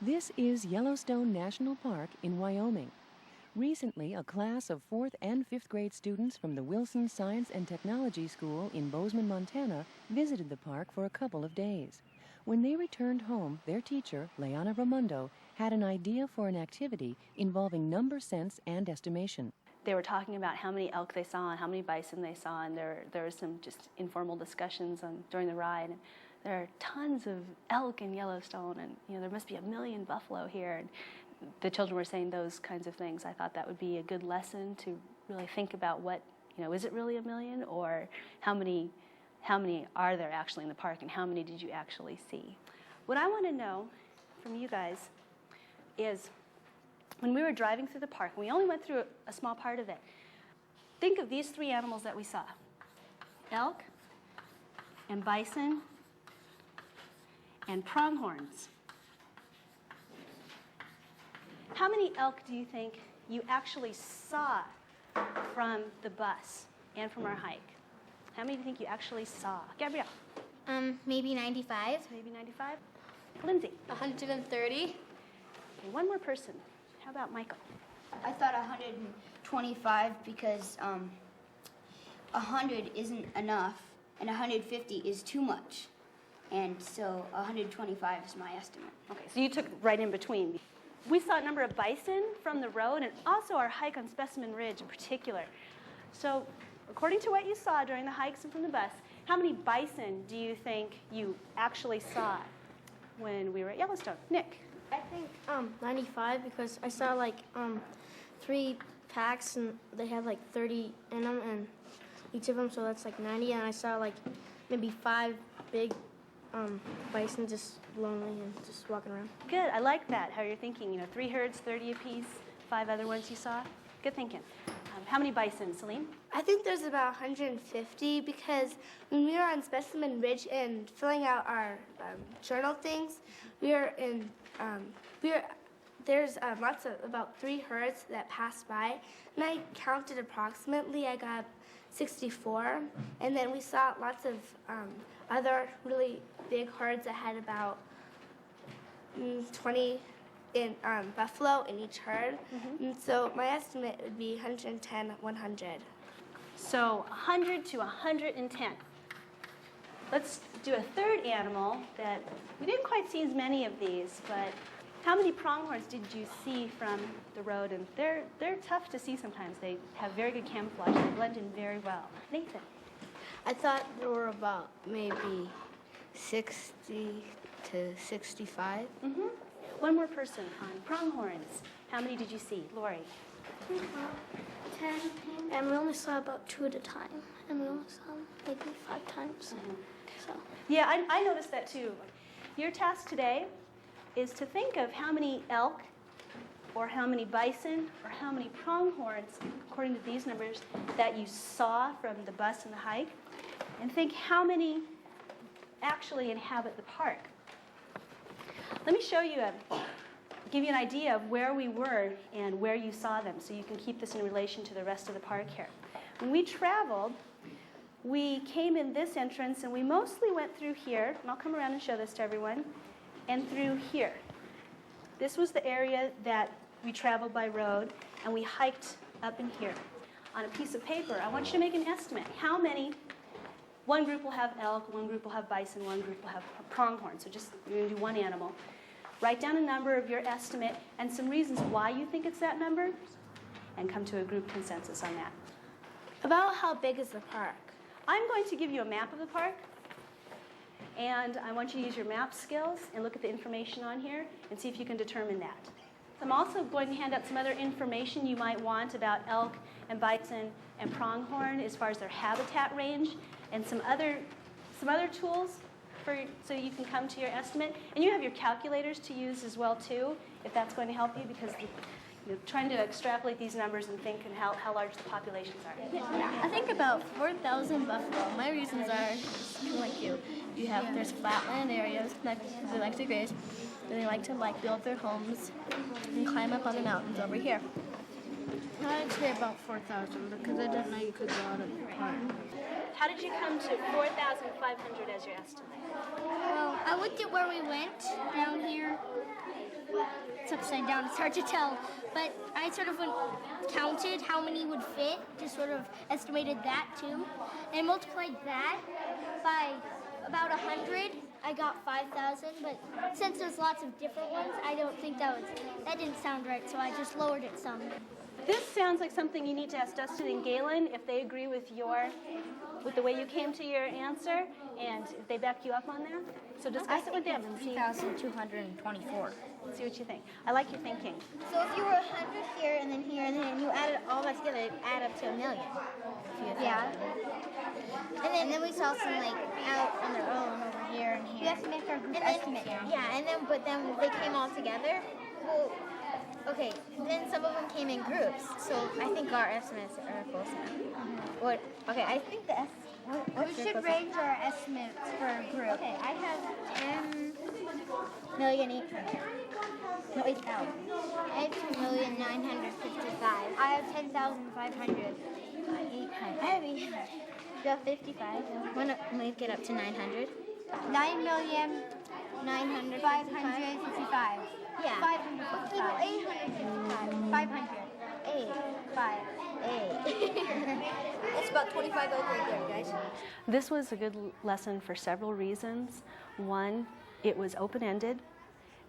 This is Yellowstone National Park in Wyoming. Recently, a class of 4th and 5th grade students from the Wilson Science and Technology School in Bozeman, Montana, visited the park for a couple of days. When they returned home, their teacher, Leana Raimondo, had an idea for an activity involving number sense and estimation. They were talking about how many elk they saw and how many bison they saw, and there were some just informal discussions during the ride. And there are tons of elk in Yellowstone, and there must be 1 million buffalo here. And the children were saying those kinds of things. I thought that would be a good lesson to really think about what, is it really 1 million, or how many are there actually in the park, and how many did you actually see? What I want to know from you guys is, when we were driving through the park, and we only went through a small part of it, think of these 3 animals that we saw: elk and bison and pronghorns. How many elk do you think you actually saw from the bus and from our hike? How many do you think you actually saw? Gabrielle? Maybe 95. Maybe 95? Lindsay? 130. Okay, one more person. How about Michael? I thought 125 because 100 isn't enough and 150 is too much. And so 125 is my estimate. Okay, so you took right in between. We saw a number of bison from the road, and also our hike on Specimen Ridge in particular. So according to what you saw during the hikes and from the bus, how many bison do you think you actually saw when we were at Yellowstone? Nick? I think 95, because I saw 3 packs, and they had 30 in them, and each of them, so that's 90, and I saw maybe 5 big bison just lonely and just walking around. Good, I like that, how you're thinking. 3 herds, 30 apiece, 5 other ones you saw. Good thinking. How many bison, Celine? I think there's about 150, because when we were on Specimen Ridge and filling out our journal things, there's about 3 herds that passed by, and I counted approximately. I got 64, and then we saw lots of other really big herds that had about 20 in buffalo in each herd. Mm-hmm. And so my estimate would be 110, 100. So 100 to 110. Let's do a third animal that we didn't quite see as many of these, but how many pronghorns did you see from the road? And they're tough to see sometimes. They have very good camouflage. They blend in very well. Nathan? I thought there were about maybe 60 to 65. Mm-hmm. One more person on pronghorns. How many did you see? Lori? 10. And we only saw about 2 at a time. And we only saw them maybe 5 times. Mm-hmm. So. Yeah, I noticed that too. Your task today is to think of how many elk or how many bison or how many pronghorns, according to these numbers, that you saw from the bus and the hike, and think how many actually inhabit the park. Let me show you, give you an idea of where we were and where you saw them, so you can keep this in relation to the rest of the park here. When we traveled, we came in this entrance, and we mostly went through here, and I'll come around and show this to everyone, and through here. This was the area that we traveled by road, and we hiked up in here. On a piece of paper, I want you to make an estimate. How many? One group will have elk, one group will have bison, one group will have pronghorn. So just, you're going to do one animal. Write down a number of your estimate and some reasons why you think it's that number, and come to a group consensus on that. About how big is the park? I'm going to give you a map of the park, and I want you to use your map skills and look at the information on here and see if you can determine that. I'm also going to hand out some other information you might want about elk and bison and pronghorn as far as their habitat range, and some other tools so you can come to your estimate. And you have your calculators to use as well too, if that's going to help you, because you're trying to extrapolate these numbers and think and how large the populations are. I think about 4,000 buffalo. My reasons are like you. There's flatland areas that they like to graze. They like to build their homes and climb up on the mountains over here. I'd say about 4,000, because I didn't know you could go out of the park. How did you come to 4,500 as your estimate? Well, I looked at where we went down here. It's upside down, it's hard to tell. But I sort of counted how many would fit, just sort of estimated that too. And multiplied that by about 100. I got 5,000, but since there's lots of different ones, I don't think that didn't sound right, so I just lowered it some. This sounds like something you need to ask Dustin and Galen if they agree with the way you came to your answer, and if they back you up on that. So discuss it with them and see 3,224. what you think. I like your thinking. So if you were 100 here and then you added all that together, it'd add up to 1 million. Yeah. And then we saw some like out on their own over here and here. We have to make our group estimate here. Yeah, but then they came all together. Well, okay, then some of them came in groups, so I think our estimates are close enough. Okay, I think we should range our estimates for a group. Okay, I have 10,800,000. No, 8,000. I have 2,955,000. I have 10,500. 800. I have 800. You have 55. When we get up to 900. 9,955,555. Yeah. 555. 855. 500. 8. 5. 8. It's about 25 over there, guys. This was a good lesson for several reasons. One, it was open-ended,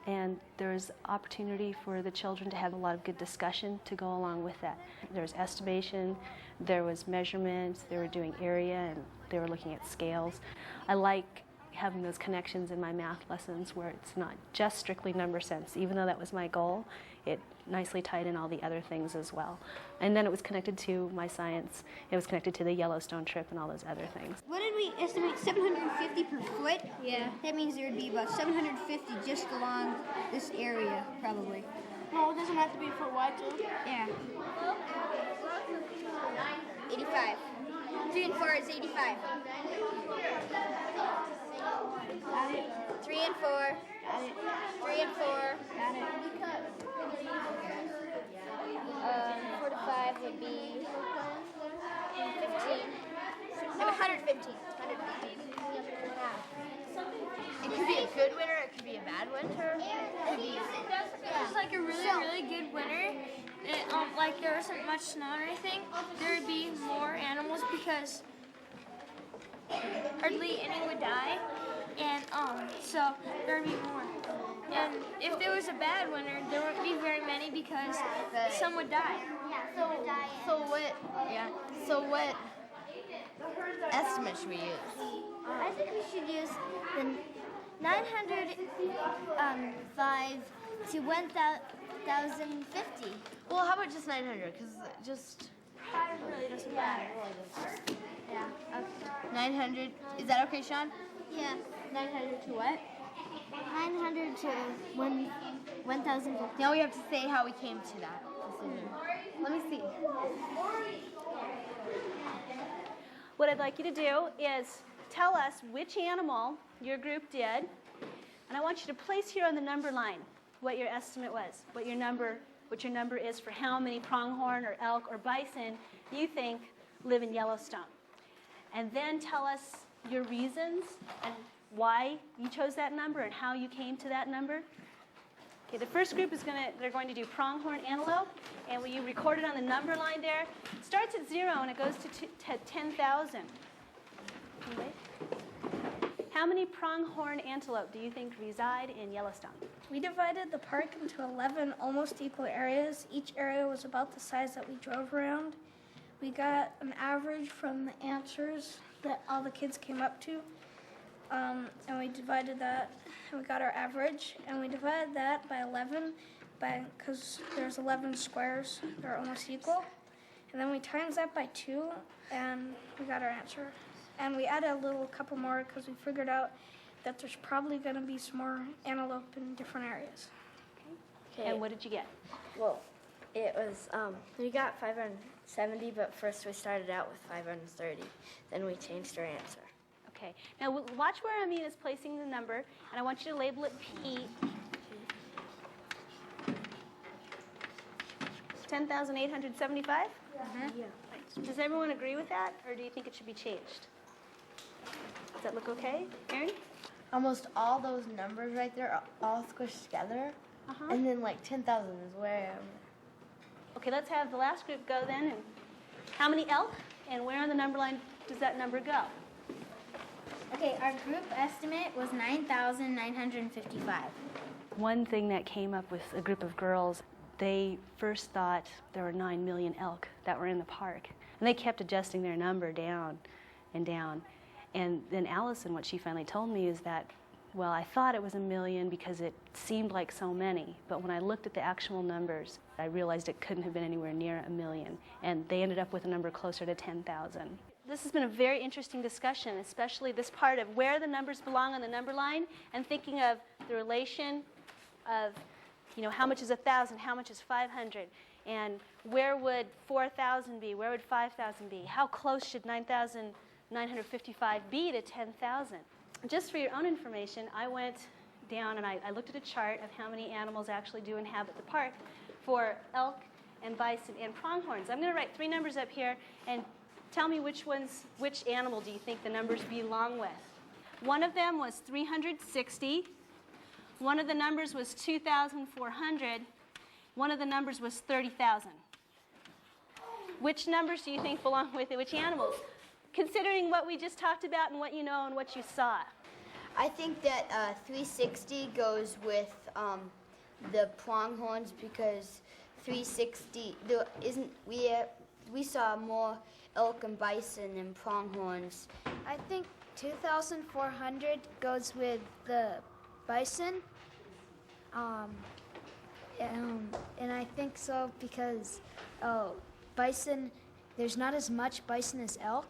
and there was opportunity for the children to have a lot of good discussion to go along with that. There was estimation, there was measurements, they were doing area, and they were looking at scales. I like having those connections in my math lessons where it's not just strictly number sense. Even though that was my goal, it nicely tied in all the other things as well. And then it was connected to my science. It was connected to the Yellowstone trip and all those other things. What did we estimate? 750 per foot? Yeah. That means there would be about 750 just along this area, probably. Well, it doesn't have to be for wide too. Yeah. 85. 3 and 4 is 85. 3 and 4. 3 and 4. 4 to 5 would be 15. And 115. 115. It could be a good winter, it could be a bad winter. It's like a really, really good winter. Like there wasn't much snow or anything. There would be more animals because hardly any would die, and so there would be more. And if there was a bad winter, there wouldn't be very many because some would die. So what estimate should we use? I think we should use the 905 to 1,050. Well, how about just 900? Because just 5 really doesn't matter. Yeah. Okay. 900. Is that okay, Sean? Yeah. 900 to what? 900 to 1,050. Now we have to say how we came to that decision. Let me see. What I'd like you to do is tell us which animal your group did, and I want you to place here on the number line what your estimate was, what your number is for how many pronghorn or elk or bison you think live in Yellowstone. And then tell us your reasons and why you chose that number and how you came to that number. Okay, the first group they're going to do pronghorn antelope, and you record it on the number line there. It starts at 0 and it goes to 10,000. Okay. How many pronghorn antelope do you think reside in Yellowstone? We divided the park into 11 almost equal areas. Each area was about the size that we drove around. We got an average from the answers that all the kids came up to. And we divided that, and we got our average, and we divided that by 11 because there's 11 squares that are almost equal. And then we times that by 2, and we got our answer. And we added a couple more because we figured out that there's probably going to be some more antelope in different areas. Okay. And what did you get? Well, it was, we got 570, but first we started out with 530. Then we changed our answer. Okay. Now watch where Amin is placing the number, and I want you to label it P. 10,875? Yeah. Does everyone agree with that, or do you think it should be changed? Does that look okay, Aaron? Almost all those numbers right there are all squished together. And then like 10,000 is way over. Okay, let's have the last group go then. And how many elk and where on the number line does that number go? Okay, our group estimate was 9,955. One thing that came up with a group of girls, they first thought there were 9 million elk that were in the park. And they kept adjusting their number down and down. And then Allison, what she finally told me is that, well, I thought it was 1 million because it seemed like so many. But when I looked at the actual numbers, I realized it couldn't have been anywhere near 1 million. And they ended up with a number closer to 10,000. This has been a very interesting discussion, especially this part of where the numbers belong on the number line and thinking of the relation of, how much is 1,000, how much is 500, and where would 4,000 be, where would 5,000 be, how close should 9,955 be to 10,000. Just for your own information, I went down and I looked at a chart of how many animals actually do inhabit the park for elk and bison and pronghorns. I'm going to write 3 numbers up here and tell me which animal do you think the numbers belong with. One of them was 360. One of the numbers was 2,400. One of the numbers was 30,000. Which numbers do you think belong with which animals? Considering what we just talked about and what you know and what you saw. I think that 360 goes with the pronghorns because 360 we saw more elk and bison and pronghorns. I think 2,400 goes with the bison. And I think so because bison, there's not as much bison as elk,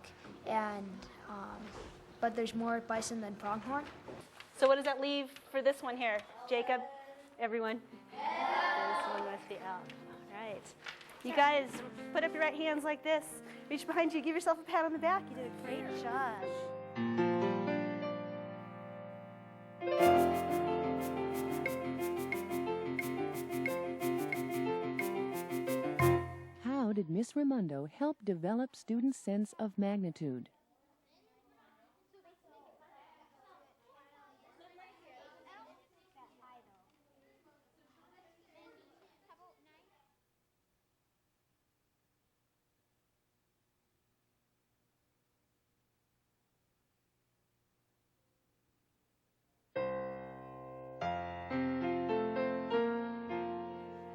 but there's more bison than pronghorn. So what does that leave for this one here? Jacob? Everyone? This one must be elk. All right. You guys, put up your right hands like this. Reach behind you. Give yourself a pat on the back. You did a great job. How did Miss Raimondo help develop students' sense of magnitude?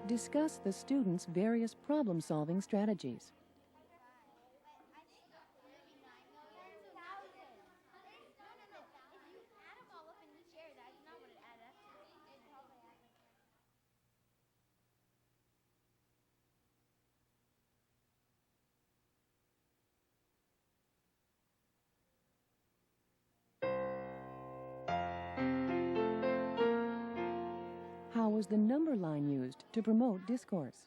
Discuss the students' various problem-solving strategies. How was the number line used to promote discourse?